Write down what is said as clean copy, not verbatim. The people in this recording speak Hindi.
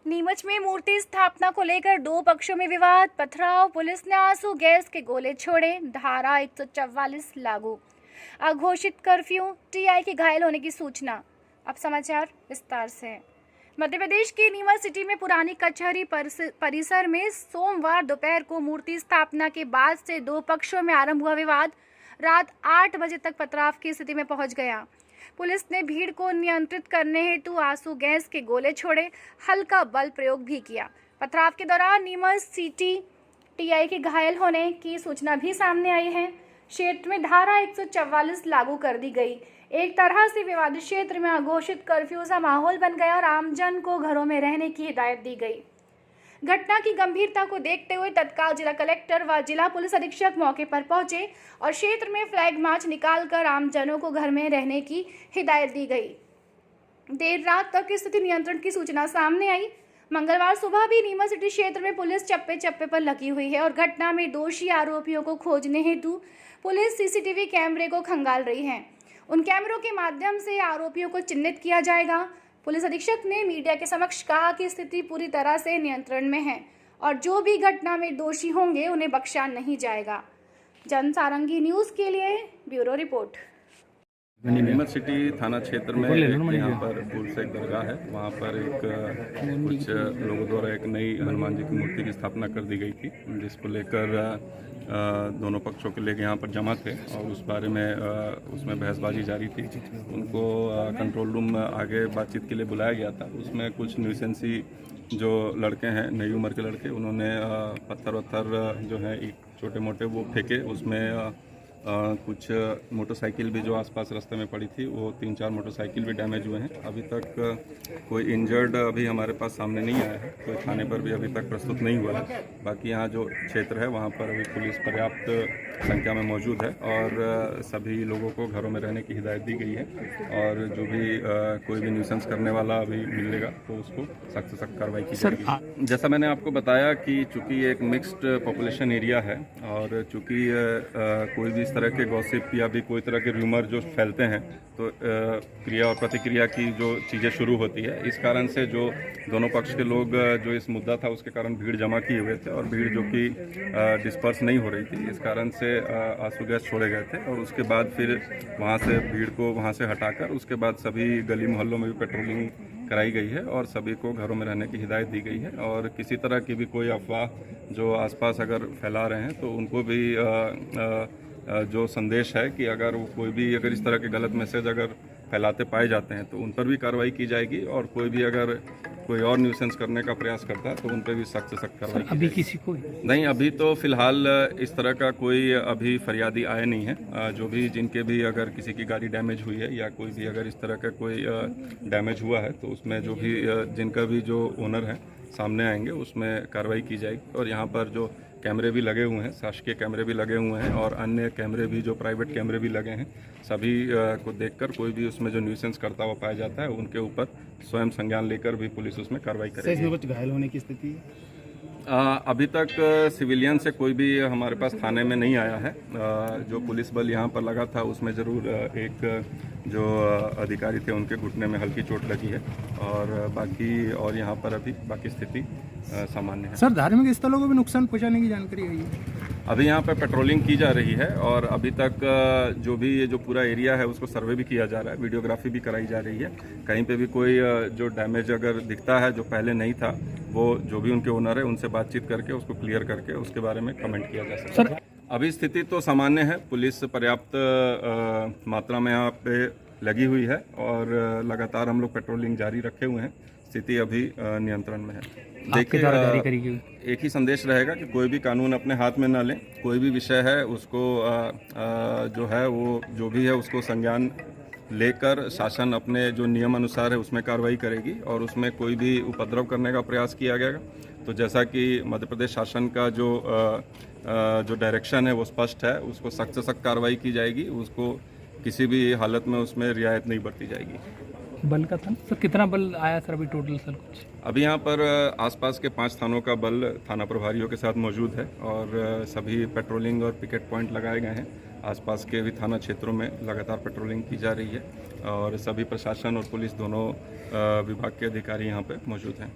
नीमच में मूर्ति स्थापना को लेकर दो पक्षों में विवाद, पथराव, पुलिस ने आंसू गैस के गोले छोड़े, धारा 144 लागू, अघोषित कर्फ्यू, टीआई के घायल होने की सूचना। अब समाचार विस्तार से। मध्य प्रदेश के नीमच सिटी में पुरानी कचहरी परिसर में सोमवार दोपहर को मूर्ति स्थापना के बाद से दो पक्षों में आरंभ हुआ विवाद रात 8 बजे तक पथराव की स्थिति में पहुंच गया। पुलिस ने भीड़ को नियंत्रित करने हेतु आंसू गैस के गोले छोड़े, हल्का बल प्रयोग भी किया। पथराव के दौरान नीमच सिटी टीआई के घायल होने की सूचना भी सामने आई है। क्षेत्र में धारा 144 लागू कर दी गई। एक तरह से विवादित क्षेत्र में अघोषित कर्फ्यू सा माहौल बन गया और आमजन को घरों में रहने की हिदायत दी गई। घटना की गंभीरता को देखते हुए तत्काल जिला कलेक्टर व जिला पुलिस अधीक्षक मौके पर पहुंचे और क्षेत्र में फ्लैग मार्च निकालकर आमजनों को घर में रहने की हिदायत दी गई। देर रात तक स्थिति नियंत्रण की सूचना सामने आई। मंगलवार सुबह भी नीमच सिटी क्षेत्र में पुलिस चप्पे चप्पे पर लगी हुई है और घटना में दोषी आरोपियों को खोजने हेतु पुलिस सीसीटीवी कैमरे को खंगाल रही है। उन कैमरों के माध्यम से आरोपियों को चिन्हित किया जाएगा। पुलिस अधीक्षक ने मीडिया के समक्ष कहा कि स्थिति पूरी तरह से नियंत्रण में है और जो भी घटना में दोषी होंगे उन्हें बख्शा नहीं जाएगा। जनसारंगी न्यूज़ के लिए ब्यूरो रिपोर्ट। नीमच सिटी थाना क्षेत्र में यहाँ पर दूर से एक दरगाह है, वहाँ पर कुछ लोगों द्वारा एक नई हनुमान जी की मूर्ति की स्थापना कर दी गई थी, जिसको लेकर दोनों पक्षों के लोग यहाँ पर जमा थे और उस बारे में उसमें बहसबाजी जारी थी। उनको कंट्रोल रूम आगे बातचीत के लिए बुलाया गया था। उसमें कुछ न्यूसेंसी जो लड़के हैं, नई उम्र के लड़के, उन्होंने पत्थर वत्थर जो है छोटे मोटे वो फेंके। उसमें कुछ मोटरसाइकिल भी जो आसपास रास्ते में पड़ी थी, वो 3-4 मोटरसाइकिल भी डैमेज हुए हैं। अभी तक कोई इंजर्ड अभी हमारे पास सामने नहीं आया है, कोई थाने पर भी अभी तक प्रस्तुत नहीं हुआ है। बाकी यहाँ जो क्षेत्र है वहाँ पर अभी पुलिस पर्याप्त संख्या में मौजूद है और सभी लोगों को घरों में रहने की हिदायत दी गई है और जो भी कोई भी न्यूसेंस करने वाला अभी मिलेगा तो उसको सख्त से सख्त कार्रवाई की जाएगी। जैसा मैंने आपको बताया कि चूँकि एक मिक्स्ड पॉपुलेशन एरिया है और चूँकि कोई भी तरह के गॉसिप या भी कोई तरह के र्यूमर जो फैलते हैं तो क्रिया और प्रतिक्रिया की जो चीज़ें शुरू होती है, इस कारण से जो दोनों पक्ष के लोग जो इस मुद्दा था उसके कारण भीड़ जमा किए हुए थे और भीड़ जो कि डिस्पर्स नहीं हो रही थी, इस कारण से आंसू गैस छोड़े गए थे और उसके बाद फिर वहाँ से भीड़ को वहाँ से हटाकर उसके बाद सभी गली मोहल्लों में भी पेट्रोलिंग कराई गई है और सभी को घरों में रहने की हिदायत दी गई है और किसी तरह की भी कोई अफवाह जो आसपास अगर फैला रहे हैं तो उनको भी जो संदेश है कि अगर वो कोई भी अगर इस तरह के गलत मैसेज अगर फैलाते पाए जाते हैं तो उन पर भी कार्रवाई की जाएगी और कोई भी अगर कोई और न्यूसेंस करने का प्रयास करता है तो उन पर भी सख्त से सख्त कार्रवाई की अभी किसी को नहीं, अभी तो फिलहाल इस तरह का कोई अभी फरियादी आए नहीं है। जो भी जिनके भी अगर किसी की गाड़ी डैमेज हुई है या कोई भी अगर इस तरह का कोई डैमेज हुआ है तो उसमें जो भी जिनका भी जो ओनर है सामने आएंगे उसमें कार्रवाई की जाएगी और यहाँ पर जो कैमरे भी लगे हुए हैं, शासकीय कैमरे भी लगे हुए हैं और अन्य कैमरे भी जो प्राइवेट कैमरे भी लगे हैं, सभी को देखकर कोई भी उसमें जो न्यूसेंस करता हुआ पाया जाता है उनके ऊपर स्वयं संज्ञान लेकर भी पुलिस उसमें कार्रवाई करेगी। इसमें कुछ घायल होने की स्थिति अभी तक सिविलियन से कोई भी हमारे पास थाने में नहीं आया है। जो पुलिस बल यहाँ पर लगा था उसमें ज़रूर एक जो अधिकारी थे उनके घुटने में हल्की चोट लगी है और बाकी और यहाँ पर अभी बाकी स्थिति सामान्य है। सर, धार्मिक स्थलों को भी नुकसान पहुँचाने की जानकारी आई है? अभी यहाँ पर पेट्रोलिंग की जा रही है और अभी तक जो भी ये जो पूरा एरिया है उसको सर्वे भी किया जा रहा है, वीडियोग्राफी भी कराई जा रही है। कहीं पे भी कोई जो डैमेज अगर दिखता है जो पहले नहीं था, वो जो भी उनके ओनर है उनसे बातचीत करके उसको क्लियर करके उसके बारे में कमेंट किया जा सकता है। अभी स्थिति तो सामान्य है, पुलिस पर्याप्त मात्रा में यहाँ पे लगी हुई है और लगातार हम लोग पेट्रोलिंग जारी रखे हुए हैं। स्थिति अभी नियंत्रण में है। देखिए, एक ही संदेश रहेगा कि कोई भी कानून अपने हाथ में ना लें। कोई भी विषय है उसको जो है वो जो भी है उसको संज्ञान लेकर शासन अपने जो नियम अनुसार है उसमें कार्रवाई करेगी और उसमें कोई भी उपद्रव करने का प्रयास किया गया तो जैसा कि मध्य प्रदेश शासन का जो डायरेक्शन है वो स्पष्ट है, उसको सख्त से सख्त कार्रवाई की जाएगी। उसको किसी भी हालत में उसमें रियायत नहीं बरती जाएगी। बल का था सर, कितना बल आया सर अभी टोटल सर कुछ? अभी यहाँ पर आसपास के 5 थानों का बल थाना प्रभारियों के साथ मौजूद है और सभी पेट्रोलिंग और पिकेट पॉइंट लगाए गए हैं। आसपास के भी थाना क्षेत्रों में लगातार पेट्रोलिंग की जा रही है और सभी प्रशासन और पुलिस दोनों विभाग के अधिकारी यहाँ पे मौजूद हैं।